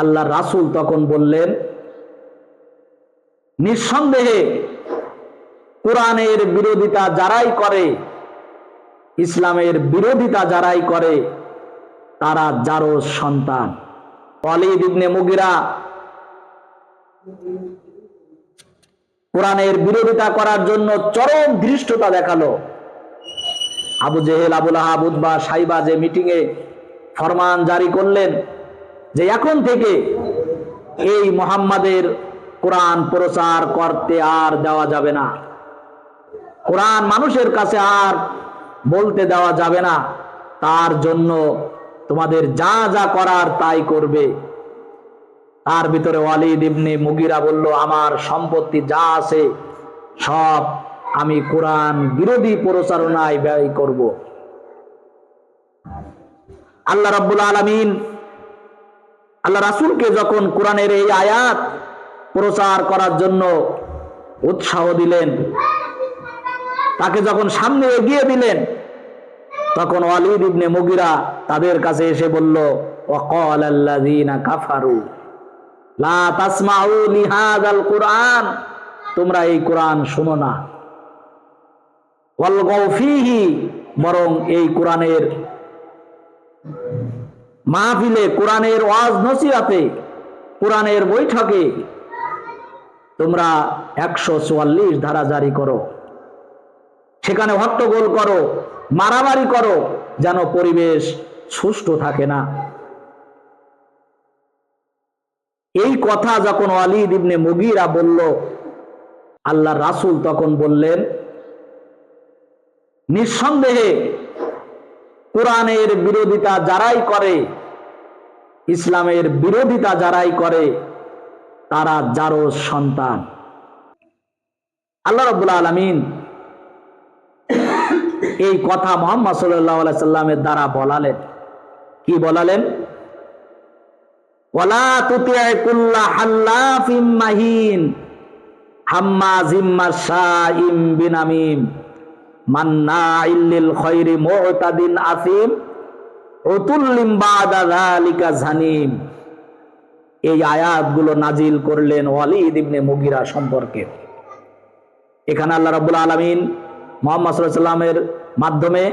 আল্লাহ রাসূল তখন বললেন, নিঃসন্দেহে কোরআনের বিরোধিতা যারাই করে, ইসলামের বিরোধিতা যারাই করে, তারা জারজ সন্তান। ওয়ালিদ ইবনে মুগিরা কোরআনের বিরোধিতা করার জন্য চরম ধৃষ্টতা দেখালো। আবু জেহেল, আবু লাহাব, উতবা, সাইবা যে মিটিংয়ে ফরমান জারি করলেন যে এখন থেকে এই মুহাম্মাদের কোরআন প্রচার করতে আর দেওয়া যাবে না, কোরআন মানুষের কাছে আর বলতে দেওয়া যাবে না, তার জন্য তোমাদের যা যা করার তাই করবে। তার ভিতরে ওয়ালিদ ইবনে মুগিরা বলল, আমার সম্পত্তি যা আছে সব আমি কোরআন বিরোধী প্রচারণায় ব্যয় করব। আল্লাহ রাব্বুল আলামিন আল্লাহ রাসূলকে যখন কোরআনের এই আয়াত প্রচার করার জন্য উৎসাহ দিলেন, তাকে যখন সামনে এগিয়ে দিলেন, তখন ওয়ালিদ ইবনে মুগিরা তাদের কাছে এসে বলল, ওয়াকালাল্লাযীনা কাফারু লা তাসমাউ লিহাযাল কুরআন, তোমরা এই কোরআন শোনো না, ওয়ালগাউ ফীহি, বরং এই কোরআনের মাহফিলে, কোরআনের ওয়াজ নসিহতে, কোরআনের বৈঠকে তোমরা 144 ধারা জারি করো, সেখানে হট্টগোল করো, মারামারি করো, যেন পরিবেশ সুষ্ঠু থাকে না। এই কথা যখন ওয়ালিদ ইবনে মুগিরা বলল, আল্লাহর রাসূল তখন বললেন, নিঃসন্দেহে কোরআনের বিরোধিতা যারাই করে, ইসলামের বিরোধিতা যারাই করে, তারা জারজ সন্তান। আল্লাহ রাব্বুল আলামিন এই কথা মুহাম্মদ সাল্লাল্লাহু আলাইহি সাল্লামের দ্বারা বলালেন। কি বলালেন? ওয়ালা তুতি'আ কুল্লা হাল্লাফিম মাহিন হাম্মাজিম মাশাইম বিনামিম মান্নাইল লিল খায়রি মু'তাদিন আসিম উতুল্লিম বাদা যালিকা জানিম। এই আয়াতগুলো নাজিল করলেন ওয়ালিদ ইবনে মুগিরা সম্পর্কে। এখানে আল্লাহ রাব্বুল আলামিন মুহাম্মদ সাল্লাল্লাহু আলাইহি সাল্লামের মাধ্যমে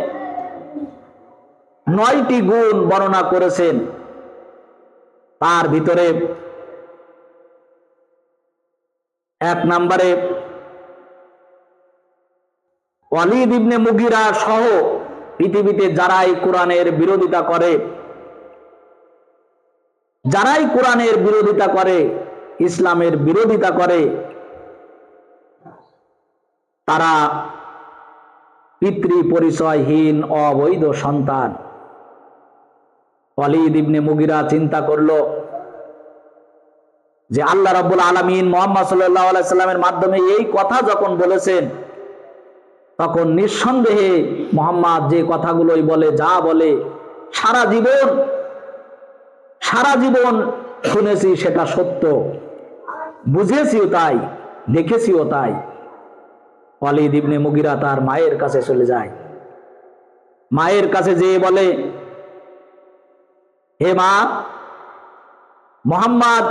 9টি গুণ বর্ণনা করেছেন। তার ভিতরে 1 নম্বরে ওয়ালিদ ইবনে মুগিরা সহ পৃথিবীতে যারাই কোরআনের বিরোধিতা করে, যারাই কোরআনের বিরোধিতা করে, ইসলামের বিরোধিতা করে, তারা পিতৃ পরিচয়হীন অবৈধ সন্তান। ওয়ালিদ ইবনে মুগিরা চিন্তা করলো যে আল্লাহ রাব্বুল আলামিন মুহাম্মদ সাল্লাল্লাহু আলাইহি সাল্লামের মাধ্যমে এই কথা যখন বলেছেন, তখন নিঃসন্দেহে মুহাম্মদ যে কথাগুলোই বলে, যা বলে, সারা জীবন শুনেছি সেটা সত্য, বুঝেছিও তাই, দেখেছিও তাই। ওয়ালিদ ইবনে মুগিরা তার মায়ের কাছে চলে যায়। মায়ের কাছে যেয়ে বলে, হে মা, মুহাম্মদ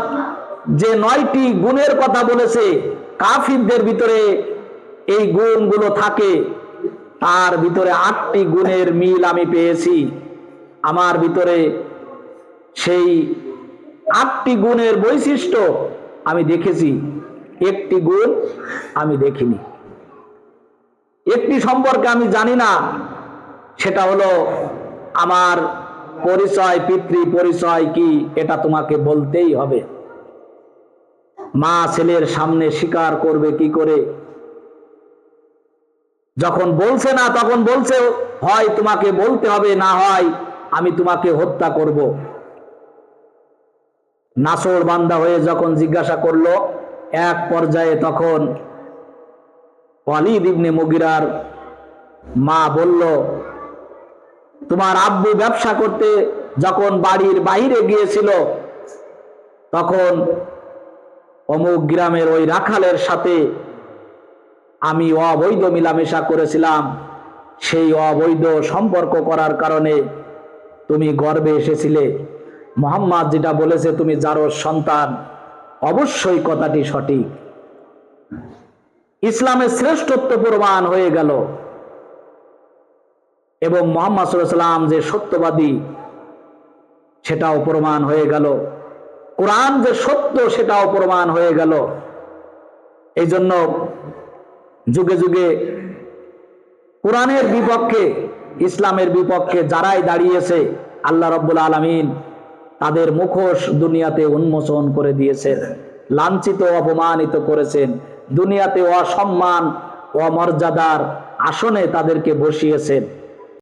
যে 9টি গুণের কথা বলেছে, কাফিরদের ভিতরে এই গুণগুলো থাকে, তার ভিতরে 8টি গুণের মিল আমি পেয়েছি। আমার ভিতরে সেই 8টি গুণের বৈশিষ্ট্য আমি দেখেছি, একটি গুণ আমি দেখিনি, একটি সম্পর্কে আমি জানি না, সেটা হলো আমার পরিচয়, পিতৃ পরিচয় কি, এটা তোমাকে বলতেই হবে। মা ছেলের সামনে স্বীকার করবে কি করে? যখন বলছে না, তখন বলছে হয় তোমাকে বলতে হবে, না হয় আমি তোমাকে হত্যা করব। নাসর বান্দা হয়ে যখন জিজ্ঞাসা করলো, এক পর্যায়ে তখন ওয়ালিদ ইবনে মুগিরার মা বলল, তোমার আব্বু ব্যবসা করতে যখন বাড়ির বাইরে গিয়েছিল, তখন অমুক গ্রামের ওই রাখালের সাথে আমি অবৈধ মিলামেশা করেছিলাম, সেই অবৈধ সম্পর্ক করার কারণে তুমি গর্ভে এসেছিলে, মুহাম্মদ যেটা বলেছে তুমি যারো সন্তান, অবশ্যই কথাটি সঠিক। ইসলামের শ্রেষ্ঠত্ব প্রমাণ হয়ে গেল এবং মুহাম্মদ সাল্লাল্লাহু আলাইহি ওয়াসাল্লাম যে সত্যবাদী সেটাও প্রমাণ হয়ে গেল, কোরআন যে সত্য সেটাও প্রমাণ হয়ে গেল। এই জন্য যুগে যুগে কোরআনের বিপক্ষে, ইসলামের বিপক্ষে যারাই দাঁড়িয়েছে, আল্লাহ রাব্বুল আলামিন তাদের মুখোশ দুনিয়াতে উন্মোচন করে দিয়েছেন, লাঞ্ছিত অপমানিত করেছেন, দুনিয়াতে অসম্মান অমর্যাদার আসনে তাদেরকে বসিয়েছেন।